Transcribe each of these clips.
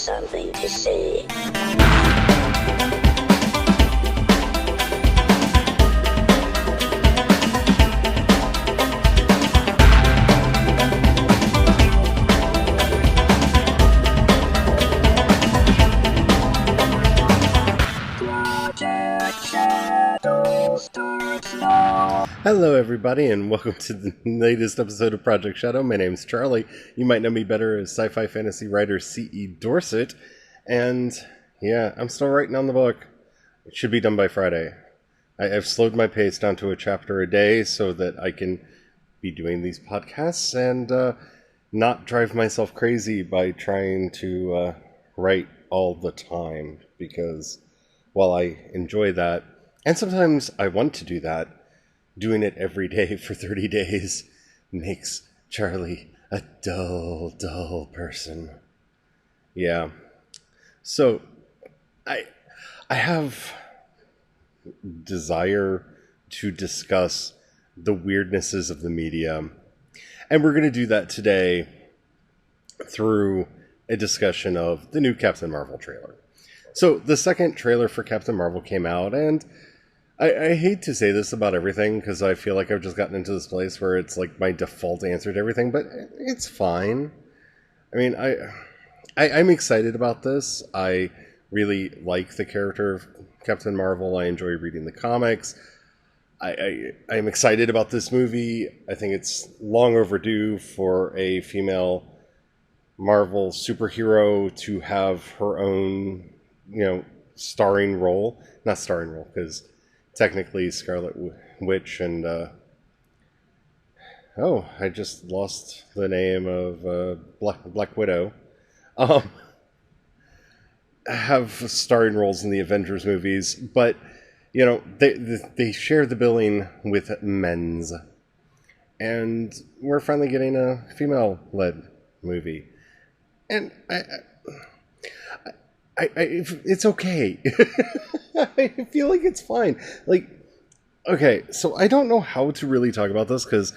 something to say. Hello everybody and welcome to the latest episode of Project Shadow. My name's Charlie. You might know me better as sci-fi fantasy writer C.E. Dorset. And yeah, I'm still writing on the book. It should be done by Friday. I've slowed my pace down to a chapter a day so that I can be doing these podcasts and not drive myself crazy by trying to write all the time. Because while I enjoy that, and sometimes I want to do that, doing it every day for 30 days makes Charlie a dull person. Yeah. So, I have desire to discuss the weirdnesses of the media. And we're going to do that today through a discussion of the new Captain Marvel trailer. So, the second trailer for Captain Marvel came out, and I hate to say this about everything, because I feel like I've just gotten into this place where it's like my default answer to everything, but it's fine. I mean, I'm excited about this. I really like the character of Captain Marvel. I enjoy reading the comics. I'm excited about this movie. I think it's long overdue for a female Marvel superhero to have her own, starring role. Not starring role, because technically Scarlet Witch and I just lost the name of Black Widow have starring roles in the Avengers movies, but they share the billing with men's, and we're finally getting a female-led movie, and it's okay. I feel like it's fine. Okay, so I don't know how to really talk about this, because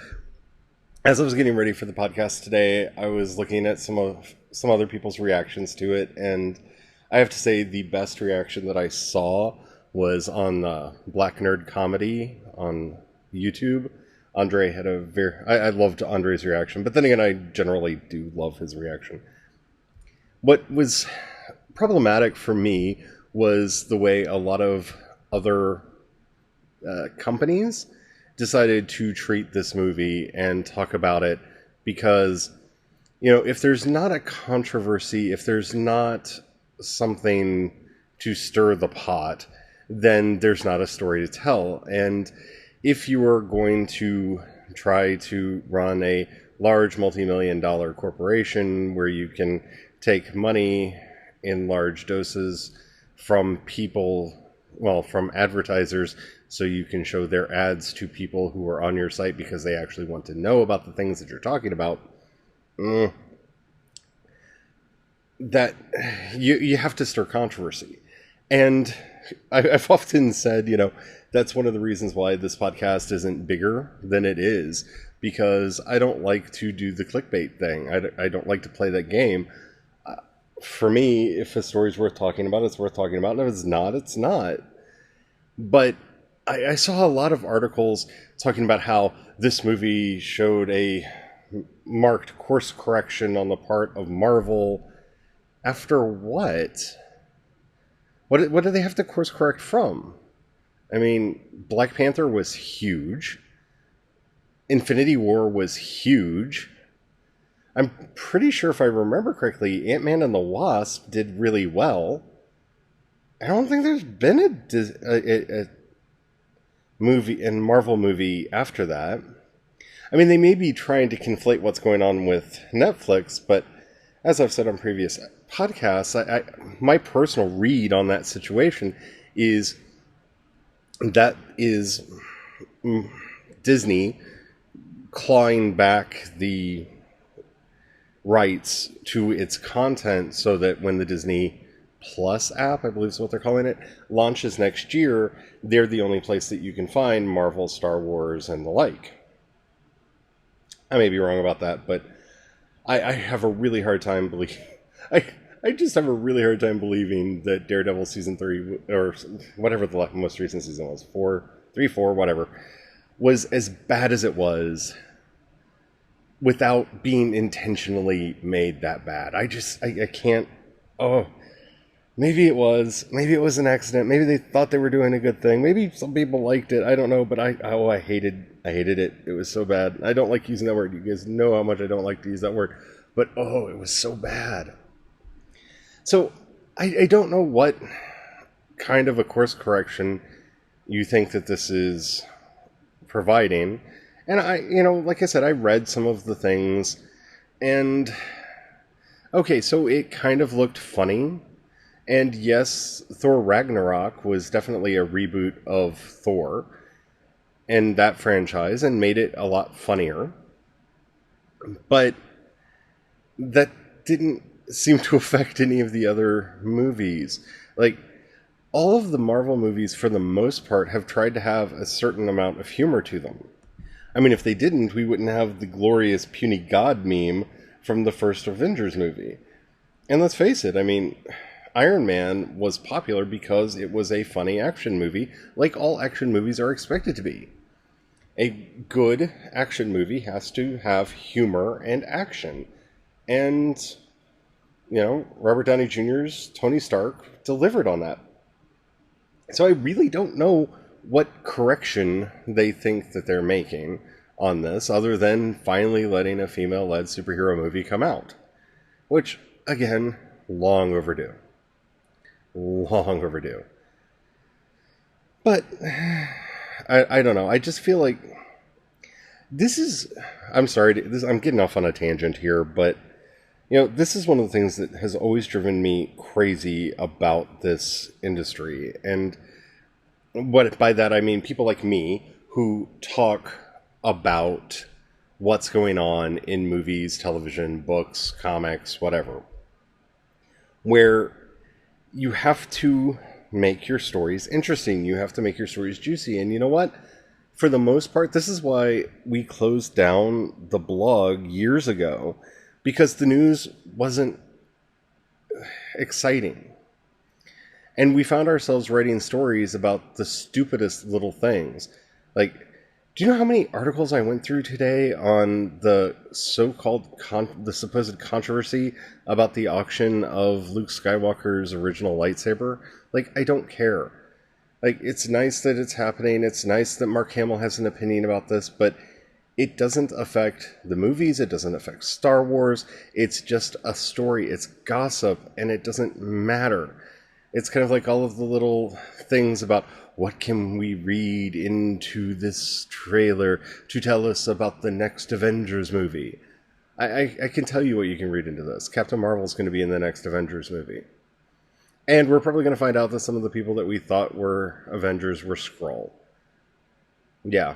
as I was getting ready for the podcast today, I was looking at some other people's reactions to it, and I have to say the best reaction that I saw was on Black Nerd Comedy on YouTube. Andre had I loved Andre's reaction, but then again, I generally do love his reaction. What was problematic for me was the way a lot of other companies decided to treat this movie and talk about it, because if there's not a controversy, if there's not something to stir the pot, then there's not a story to tell. And if you are going to try to run a large multi-million-dollar corporation where you can take money in large doses from from advertisers, so you can show their ads to people who are on your site because they actually want to know about the things that you're talking about, that you have to stir controversy. And I've often said, that's one of the reasons why this podcast isn't bigger than it is, because I don't like to do the clickbait thing. I don't like to play that game. For me, if a story's worth talking about, it's worth talking about. And if it's not, it's not. But I saw a lot of articles talking about how this movie showed a marked course correction on the part of Marvel. After what? What do they have to course correct from? I mean, Black Panther was huge. Infinity War was huge. I'm pretty sure, if I remember correctly, Ant-Man and the Wasp did really well. I don't think there's been a Marvel movie after that. I mean, they may be trying to conflate what's going on with Netflix, but as I've said on previous podcasts, my personal read on that situation is that is Disney clawing back the rights to its content so that when the Disney Plus app, I believe is what they're calling it, launches next year, they're the only place that you can find Marvel, Star Wars, and the like. I may be wrong about that, but I have a really hard time believing... I I just have a really hard time believing that Daredevil season 3, or whatever the most recent season was, 4, whatever, was as bad as it was without being intentionally made that bad. I can't. Oh, maybe it was an accident. Maybe they thought they were doing a good thing. Maybe some people liked it. I don't know, but I hated it. It was so bad. I don't like using that word. You guys know how much I don't like to use that word. But oh, it was so bad. So I don't know what kind of a course correction you think that this is providing. And like I said, I read some of the things, and okay, so it kind of looked funny. And yes, Thor Ragnarok was definitely a reboot of Thor and that franchise and made it a lot funnier. But that didn't seem to affect any of the other movies. Like, all of the Marvel movies, for the most part, have tried to have a certain amount of humor to them. I mean, if they didn't, we wouldn't have the glorious puny god meme from the first Avengers movie. And let's face it, I mean, Iron Man was popular because it was a funny action movie, like all action movies are expected to be. A good action movie has to have humor and action. And, Robert Downey Jr.'s Tony Stark delivered on that. So I really don't know what correction they think that they're making on this, other than finally letting a female-led superhero movie come out. Which, again, long overdue. Long overdue. But, I don't know. I just feel like this is... I'm sorry, I'm getting off on a tangent here, but this is one of the things that has always driven me crazy about this industry. And what by that I mean people like me who talk about what's going on in movies, television, books, comics, whatever. Where you have to make your stories interesting. You have to make your stories juicy. And you know what? For the most part, this is why we closed down the blog years ago. Because the news wasn't exciting. And we found ourselves writing stories about the stupidest little things. Like, do you know how many articles I went through today on the so-called, the supposed controversy about the auction of Luke Skywalker's original lightsaber? Like, I don't care. Like, it's nice that it's happening. It's nice that Mark Hamill has an opinion about this, but it doesn't affect the movies. It doesn't affect Star Wars. It's just a story. It's gossip, and it doesn't matter. It's kind of like all of the little things about what can we read into this trailer to tell us about the next Avengers movie. I can tell you what you can read into this. Captain Marvel's going to be in the next Avengers movie. And we're probably going to find out that some of the people that we thought were Avengers were Skrull. Yeah.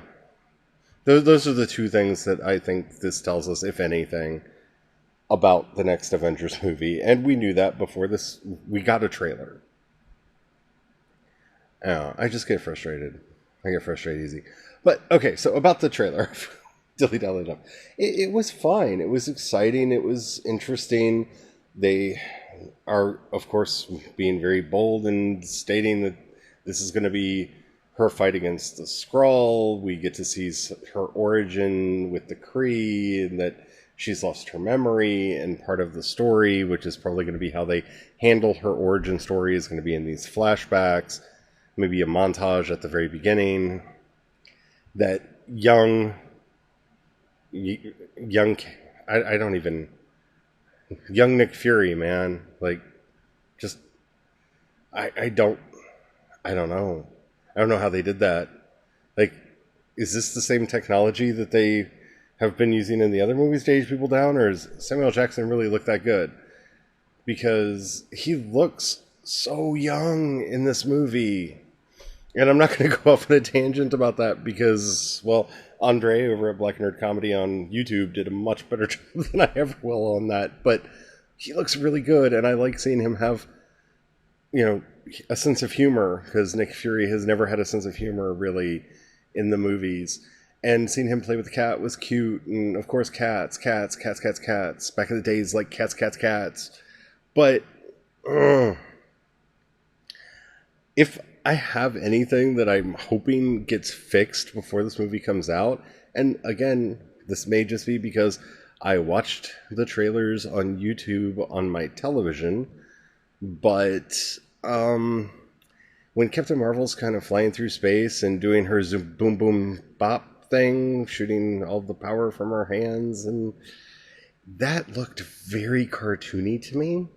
Those are the two things that I think this tells us, if anything, about the next Avengers movie. And we knew that before this. We got a trailer. I just get frustrated. I get frustrated easy. But, okay, so about the trailer. Dilly-dally enough. It was fine. It was exciting. It was interesting. They are, of course, being very bold and stating that this is going to be her fight against the Skrull. We get to see her origin with the Kree, and that she's lost her memory, and part of the story, which is probably going to be how they handle her origin story, is going to be in these flashbacks, maybe a montage at the very beginning, that young, I don't even, young Nick Fury, man, like, just, I don't know. I don't know how they did that. Like, is this the same technology that they have been using in the other movies to age people down, or does Samuel Jackson really look that good? Because he looks so young in this movie. And I'm not going to go off on a tangent about that because, well, Andre over at Black Nerd Comedy on YouTube did a much better job than I ever will on that. But he looks really good, and I like seeing him have, a sense of humor, because Nick Fury has never had a sense of humor really in the movies. And seeing him play with the cat was cute, and of course cats. Back in the days, like cats. But ugh. If I have anything that I'm hoping gets fixed before this movie comes out, and again, this may just be because I watched the trailers on YouTube on my television, but when Captain Marvel's kind of flying through space and doing her zoom boom boom bop thing, shooting all the power from her hands, and that looked very cartoony to me.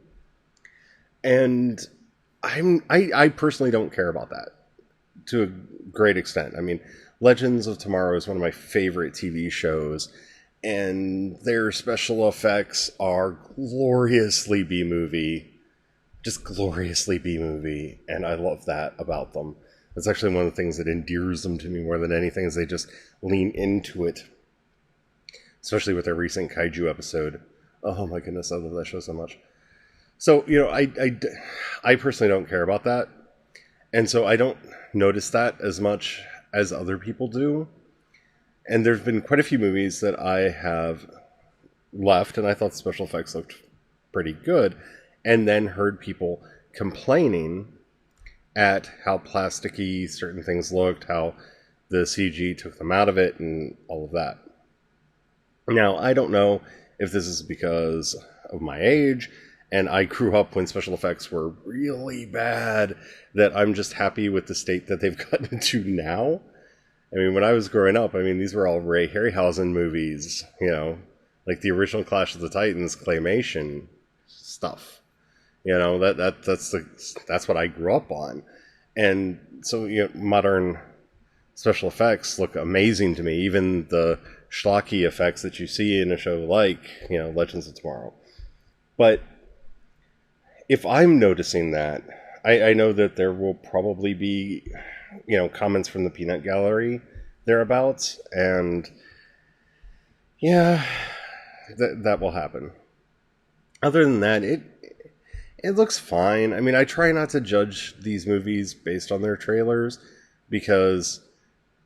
And I personally don't care about that to a great extent. I mean, Legends of Tomorrow is one of my favorite TV shows, and their special effects are gloriously B movie, just gloriously B movie, and I love that about them. That's actually one of the things that endears them to me more than anything, is they just lean into it, especially with their recent kaiju episode. Oh my goodness, I love that show so much. So, I personally don't care about that. And so I don't notice that as much as other people do. And there's been quite a few movies that I have left, and I thought the special effects looked pretty good, and then heard people complaining at how plasticky certain things looked, how the CG took them out of it, and all of that. Now, I don't know if this is because of my age, and I grew up when special effects were really bad, that I'm just happy with the state that they've gotten to now. I mean, when I was growing up, I mean, these were all Ray Harryhausen movies, like the original Clash of the Titans claymation stuff. That's what I grew up on. And so, modern special effects look amazing to me, even the schlocky effects that you see in a show like, Legends of Tomorrow. But if I'm noticing that, I know that there will probably be, comments from the peanut gallery thereabouts, and yeah, that will happen. Other than that, it looks fine. I mean, I try not to judge these movies based on their trailers, because,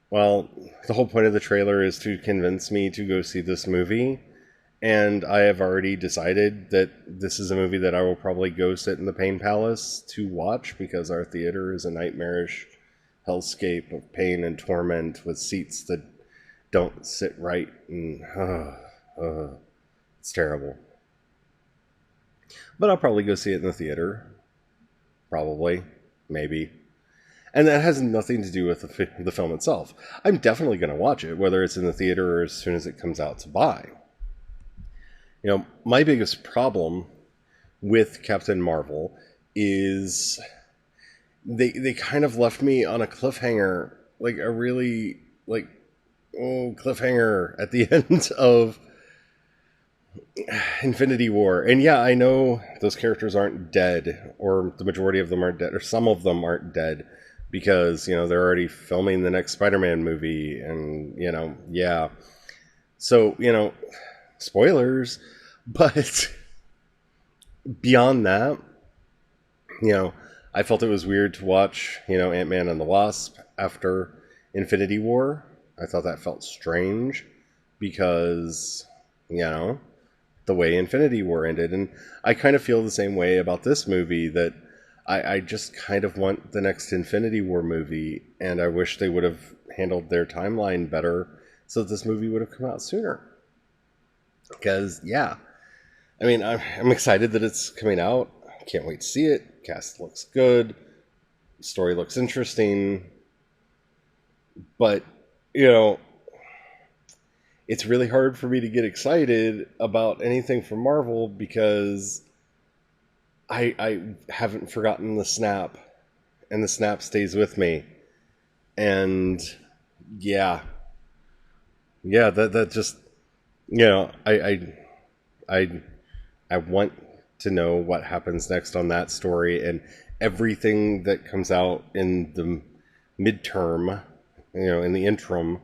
well, the whole point of the trailer is to convince me to go see this movie. And I have already decided that this is a movie that I will probably go sit in the Pain Palace to watch, because our theater is a nightmarish hellscape of pain and torment with seats that don't sit right, and it's terrible. But I'll probably go see it in the theater. Probably. Maybe. And that has nothing to do with the film itself. I'm definitely going to watch it, whether it's in the theater or as soon as it comes out to buy. My biggest problem with Captain Marvel is they kind of left me on a cliffhanger, like a really, cliffhanger at the end of Infinity War. And yeah, I know those characters aren't dead, or the majority of them aren't dead, or some of them aren't dead, because, they're already filming the next Spider-Man movie, and, yeah. So, spoilers, but beyond that, I felt it was weird to watch, Ant-Man and the Wasp after Infinity War. I thought that felt strange, because, the way Infinity War ended. And I kind of feel the same way about this movie, that I just kind of want the next Infinity War movie, and I wish they would have handled their timeline better so that this movie would have come out sooner. Because, yeah, I mean, I'm excited that it's coming out. I can't wait to see it. Cast looks good. Story looks interesting. But, it's really hard for me to get excited about anything from Marvel, because I haven't forgotten the snap, and the snap stays with me. And yeah, that just, I want to know what happens next on that story, and everything that comes out in the midterm, in the interim,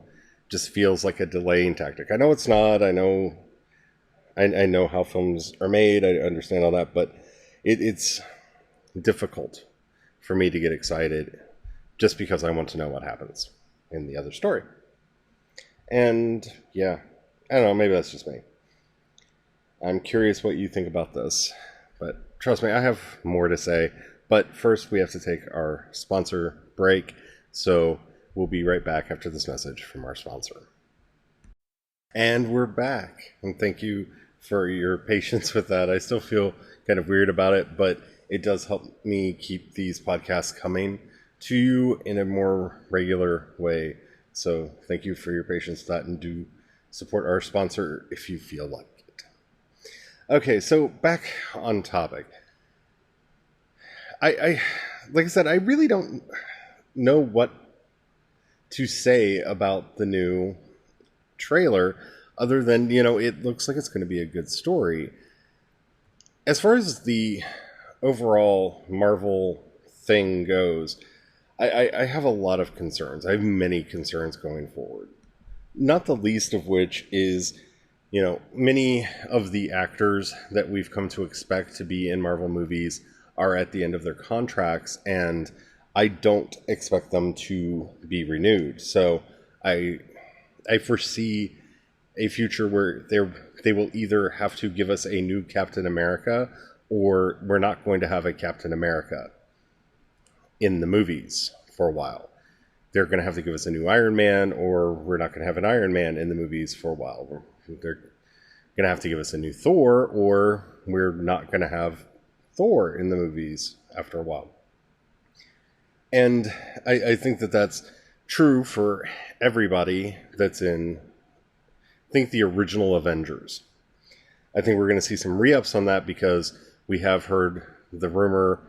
just feels like a delaying tactic. I know it's not. I know how films are made. I understand all that, but it's difficult for me to get excited just because I want to know what happens in the other story. And yeah, I don't know. Maybe that's just me. I'm curious what you think about this, but trust me, I have more to say. But first, we have to take our sponsor break. So we'll be right back after this message from our sponsor. And we're back. And thank you for your patience with that. I still feel kind of weird about it, but it does help me keep these podcasts coming to you in a more regular way. So thank you for your patience with that, and do support our sponsor if you feel like it. Okay, so back on topic. I like I said, I really don't know what to say about the new trailer other than, it looks like it's going to be a good story. As far as the overall Marvel thing goes, I have a lot of concerns. I have many concerns going forward. Not the least of which is, many of the actors that we've come to expect to be in Marvel movies are at the end of their contracts, and I don't expect them to be renewed. So I foresee a future where they will either have to give us a new Captain America, or we're not going to have a Captain America in the movies for a while. They're going to have to give us a new Iron Man, or we're not going to have an Iron Man in the movies for a while. They're going to have to give us a new Thor, or we're not going to have Thor in the movies after a while. And I think that that's true for everybody that's in, I think, the original Avengers. I think we're going to see some re-ups on that, because we have heard the rumor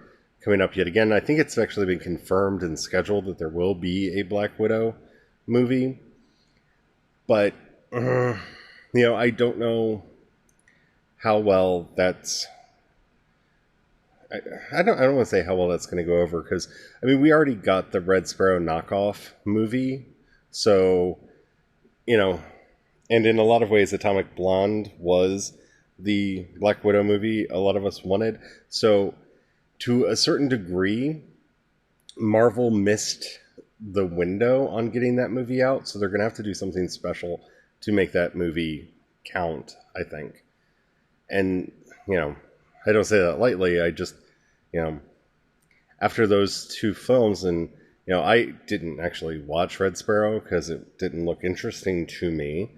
coming up yet again. I think it's actually been confirmed and scheduled that there will be a Black Widow movie. But, I don't know how well that's... I don't want to say how well that's going to go over, because, we already got the Red Sparrow knockoff movie. So, and in a lot of ways, Atomic Blonde was the Black Widow movie a lot of us wanted. So, to a certain degree, Marvel missed the window on getting that movie out. So they're going to have to do something special to make that movie count, I think. And, I don't say that lightly. I just, after those two films, and, I didn't actually watch Red Sparrow because it didn't look interesting to me.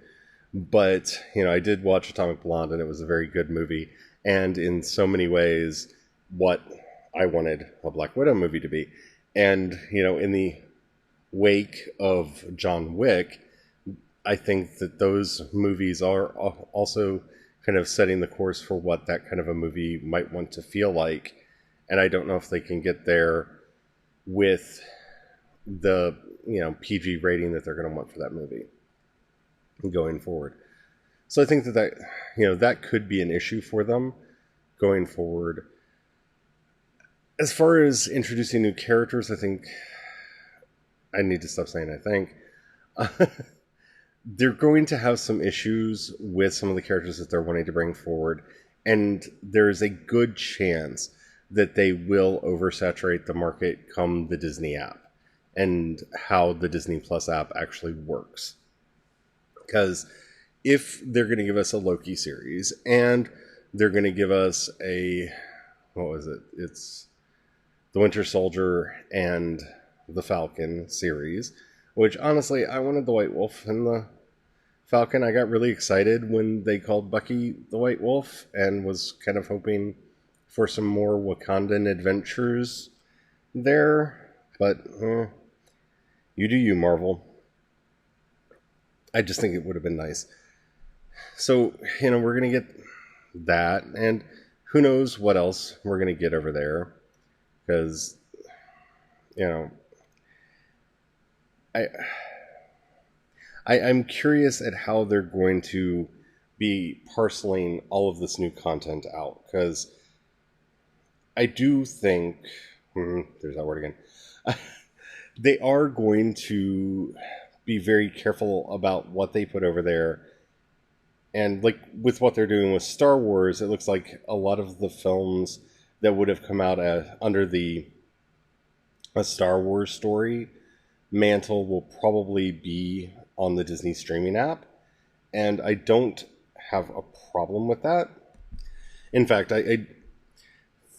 But, I did watch Atomic Blonde, and it was a very good movie. And in so many ways, what I wanted a Black Widow movie to be. And, in the wake of John Wick, I think that those movies are also kind of setting the course for what that kind of a movie might want to feel like. And I don't know if they can get there with the, PG rating that they're going to want for that movie going forward. So I think that, that could be an issue for them going forward. As far as introducing new characters, I think I need to stop saying I think. They're going to have some issues with some of the characters that they're wanting to bring forward, and there's a good chance that they will oversaturate the market come the Disney app and how the Disney Plus app actually works. Because if they're going to give us a Loki series, and they're going to give us it's the Winter Soldier and the Falcon series, which, honestly, I wanted the White Wolf and the Falcon. I got really excited when they called Bucky the White Wolf, and was kind of hoping for some more Wakandan adventures there. But, you do you, Marvel. I just think it would have been nice. So, we're going to get that, and who knows what else we're going to get over there. Because, I'm curious at how they're going to be parceling all of this new content out. Because I do think, there's that word again, they are going to be very careful about what they put over there. And like with what they're doing with Star Wars, it looks like a lot of the films that would have come out under a Star Wars story mantle will probably be on the Disney streaming app. And I don't have a problem with that. In fact, I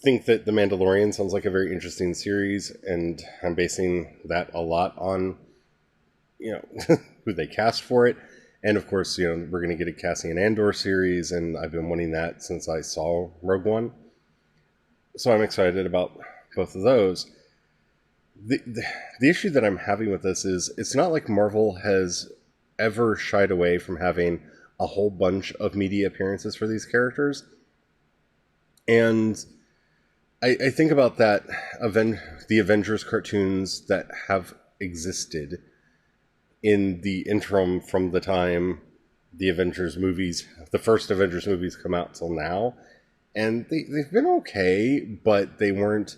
think that The Mandalorian sounds like a very interesting series, and I'm basing that a lot on, who they cast for it. And of course, we're going to get a Cassian Andor series, and I've been wanting that since I saw Rogue One. So I'm excited about both of those. The issue that I'm having with this is it's not like Marvel has ever shied away from having a whole bunch of media appearances for these characters. And I think about that, the Avengers cartoons that have existed in the interim from the time the first Avengers movies come out till now. And they've been okay, but they weren't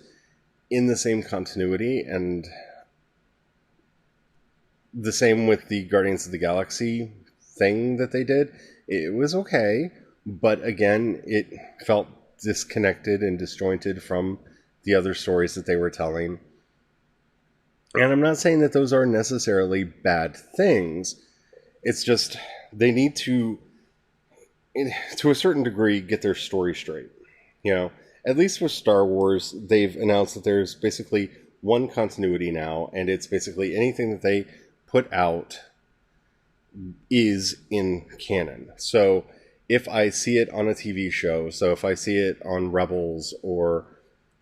in the same continuity. And the same with the Guardians of the Galaxy thing that they did. It was okay, but again, it felt disconnected and disjointed from the other stories that they were telling. And I'm not saying that those are necessarily bad things. It's just they need to a certain degree, get their story straight. At least with Star Wars, they've announced that there's basically one continuity now, and it's basically anything that they put out is in canon. So if I see it on a TV show, so if I see it on Rebels, or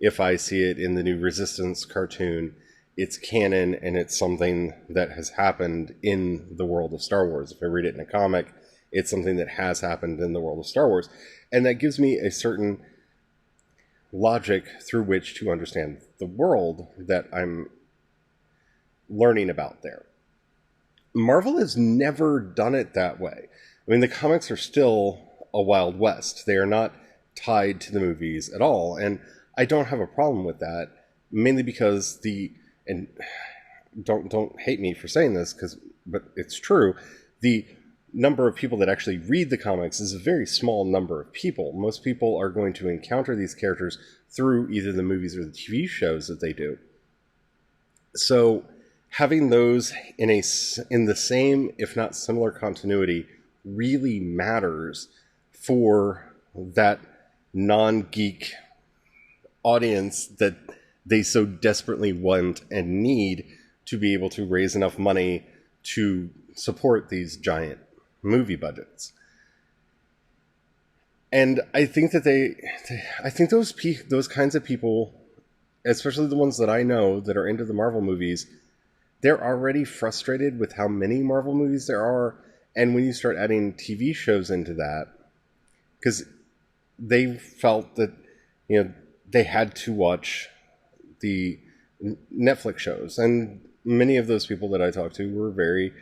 if I see it in the new Resistance cartoon, it's canon, and it's something that has happened in the world of Star Wars. If I read it in a comic, it's something that has happened in the world of Star Wars. And that gives me a certain logic through which to understand the world that I'm learning about there. Marvel has never done it that way. I mean, the comics are still a Wild West. They are not tied to the movies at all. And I don't have a problem with that, mainly because and don't hate me for saying this, but it's true, the number of people that actually read the comics is a very small number of people. Most people are going to encounter these characters through either the movies or the TV shows that they do. So having those in the same, if not similar continuity, really matters for that non-geek audience that they so desperately want and need to be able to raise enough money to support these giant movie budgets. And I think that I think those kinds of people, especially the ones that I know that are into the Marvel movies, they're already frustrated with how many Marvel movies there are. And when you start adding TV shows into that, because they felt that, they had to watch the Netflix shows. And many of those people that I talked to were very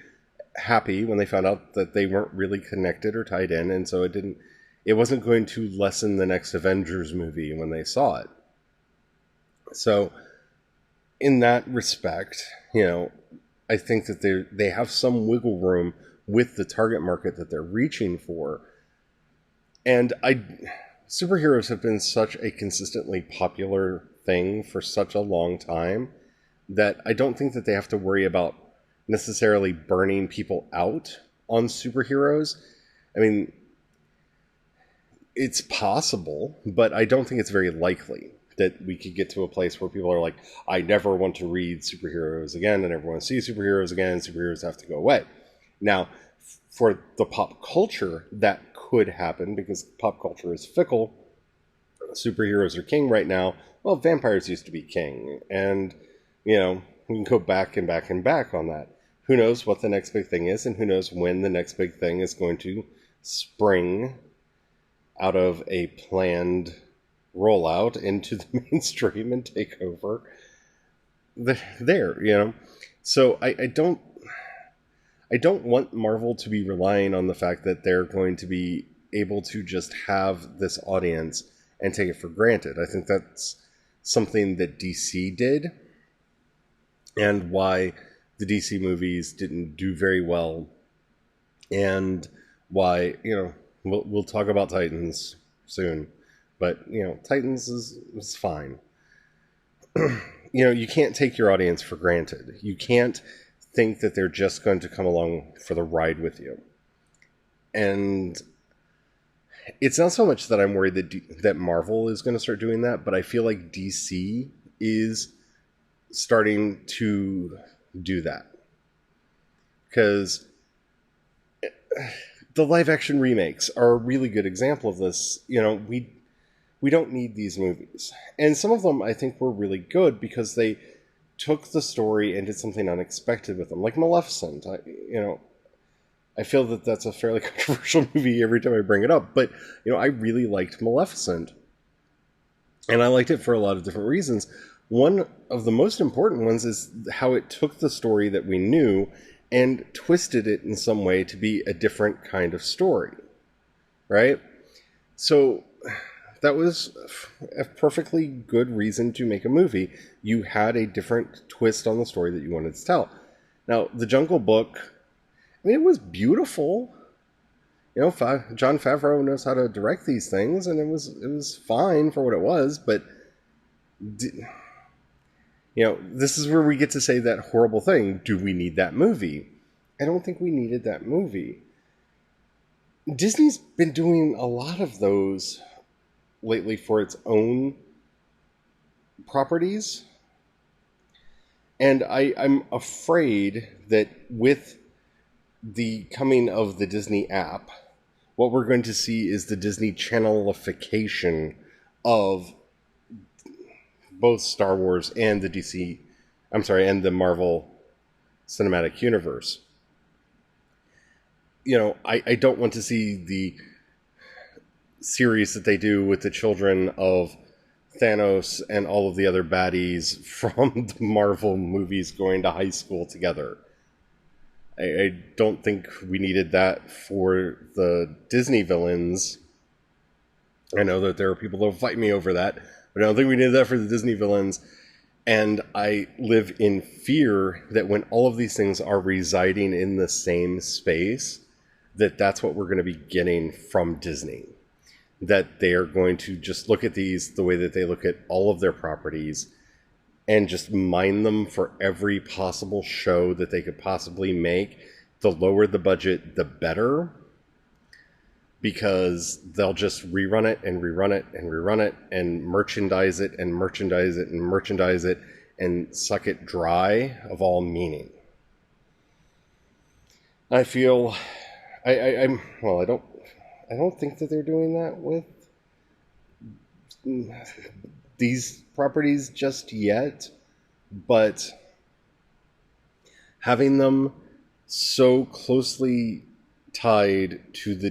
happy when they found out that they weren't really connected or tied in. And so it wasn't going to lessen the next Avengers movie when they saw it. So in that respect, I think that they have some wiggle room with the target market that they're reaching for. And superheroes have been such a consistently popular thing for such a long time that I don't think that they have to worry about necessarily burning people out on superheroes. I mean, it's possible, but I don't think it's very likely that we could get to a place where people are like, I never want to read superheroes again, and everyone see superheroes again, and superheroes have to go away. Now, for the pop culture, that could happen because pop culture is fickle. Superheroes are king right now. Well, vampires used to be king, and we can go back and back and back on that. Who knows what the next big thing is, and who knows when the next big thing is going to spring out of a planned rollout into the mainstream and take over there. So I don't want Marvel to be relying on the fact that they're going to be able to just have this audience and take it for granted. I think that's something that DC did, and why the DC movies didn't do very well, and why, we'll talk about Titans soon, but, Titans is fine. You can't take your audience for granted. You can't think that they're just going to come along for the ride with you. And it's not so much that I'm worried that Marvel is going to start doing that, but I feel like DC is starting to do that. Because the live action remakes are a really good example of this. We don't need these movies. And some of them I think were really good because they took the story and did something unexpected with them. Like Maleficent. I feel that that's a fairly controversial movie every time I bring it up. But, I really liked Maleficent. And I liked it for a lot of different reasons. One of the most important ones is how it took the story that we knew and twisted it in some way to be a different kind of story. Right? So that was a perfectly good reason to make a movie. You had a different twist on the story that you wanted to tell. Now, The Jungle Book, it was beautiful. Jon Favreau knows how to direct these things, and it was fine for what it was, but this is where we get to say that horrible thing. Do we need that movie? I don't think we needed that movie. Disney's been doing a lot of those lately for its own properties. And I'm afraid that with the coming of the Disney app, what we're going to see is the Disney channelification of both Star Wars and and the Marvel Cinematic Universe. I don't want to see the series that they do with the children of Thanos and all of the other baddies from the Marvel movies going to high school together. I don't think we needed that for the Disney villains. I know that there are people that will fight me over that, but I don't think we needed that for the Disney villains. And I live in fear that when all of these things are residing in the same space, that's what we're going to be getting from Disney. That they are going to just look at these the way that they look at all of their properties and just mine them for every possible show that they could possibly make. The lower the budget, the better. Because they'll just rerun it and rerun it and rerun it and merchandise it and merchandise it and merchandise it and suck it dry of all meaning. I feel... I don't think that they're doing that with these properties just yet, but having them so closely tied to the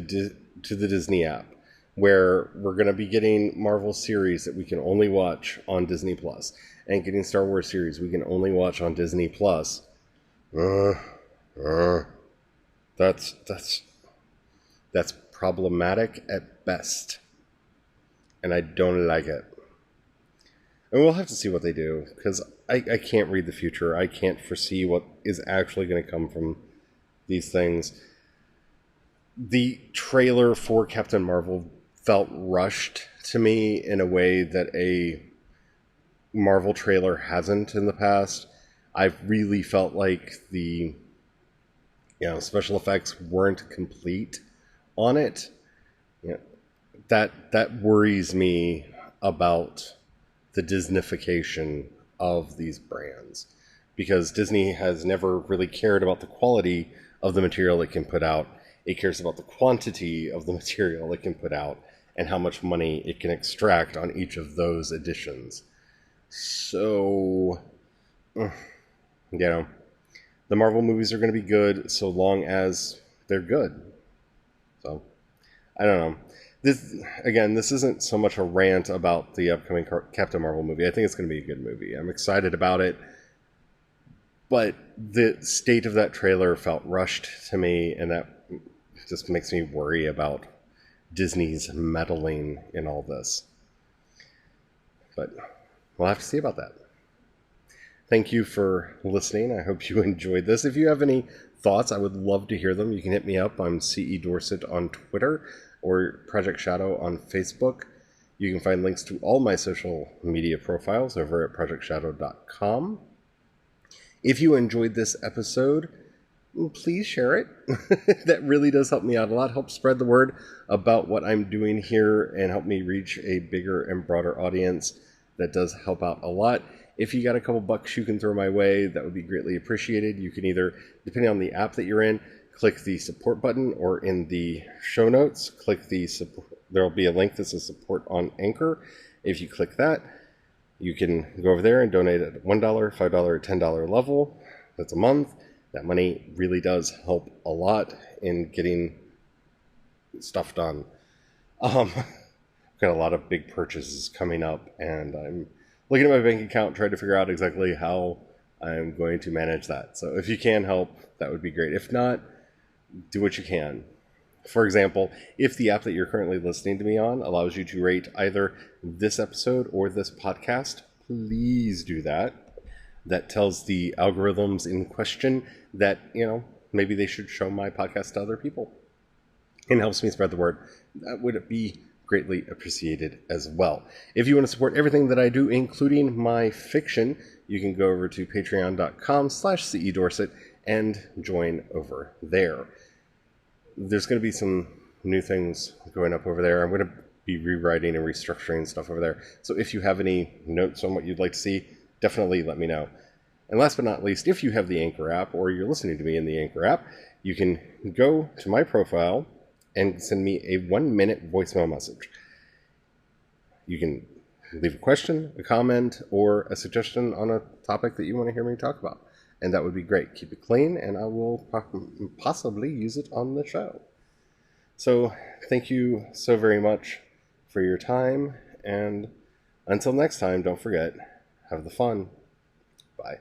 Disney app, where we're going to be getting Marvel series that we can only watch on Disney Plus, and getting Star Wars series we can only watch on Disney Plus. That's problematic at best, and I don't like it. And we'll have to see what they do, because I can't read the future. I can't foresee what is actually going to come from these things. The trailer for Captain Marvel felt rushed to me in a way that a Marvel trailer hasn't in the past. I've really felt like the special effects weren't complete on it. That worries me about the Disneyfication of these brands, because Disney has never really cared about the quality of the material it can put out. It cares about the quantity of the material it can put out and how much money it can extract on each of those editions. So, the Marvel movies are going to be good so long as they're good. So, I don't know. This isn't so much a rant about the upcoming Captain Marvel movie. I think it's going to be a good movie. I'm excited about it. But the state of that trailer felt rushed to me, and that just makes me worry about Disney's meddling in all this. But we'll have to see about that. Thank you for listening. I hope you enjoyed this. If you have any thoughts, I would love to hear them. You can hit me up. I'm CE Dorset on Twitter or Project Shadow on Facebook. You can find links to all my social media profiles over at projectshadow.com. If you enjoyed this episode, please share it. That really does help me out a lot. Help spread the word about what I'm doing here and help me reach a bigger and broader audience. That does help out a lot. If you got a couple bucks you can throw my way, that would be greatly appreciated. You can either, depending on the app that you're in, click the support button, or in the show notes, click the support. There'll be a link that says support on Anchor. If you click that, you can go over there and donate at $1, $5, or $10 level. That's a month. That money really does help a lot in getting stuff done. I've got a lot of big purchases coming up, and I'm looking at my bank account, trying to figure out exactly how I'm going to manage that. So if you can help, that would be great. If not, do what you can. For example, if the app that you're currently listening to me on allows you to rate either this episode or this podcast, please do that. That tells the algorithms in question that, maybe they should show my podcast to other people. And helps me spread the word. That would be greatly appreciated as well. If you want to support everything that I do, including my fiction, you can go over to patreon.com/CEDorset and join over there. There's going to be some new things going up over there. I'm going to be rewriting and restructuring stuff over there. So if you have any notes on what you'd like to see, definitely let me know. And last but not least, if you have the Anchor app or you're listening to me in the Anchor app, you can go to my profile and send me a 1-minute voicemail message. You can leave a question, a comment, or a suggestion on a topic that you want to hear me talk about. And that would be great. Keep it clean, and I will possibly use it on the show. So thank you so very much for your time. And until next time, don't forget, have the fun. Bye.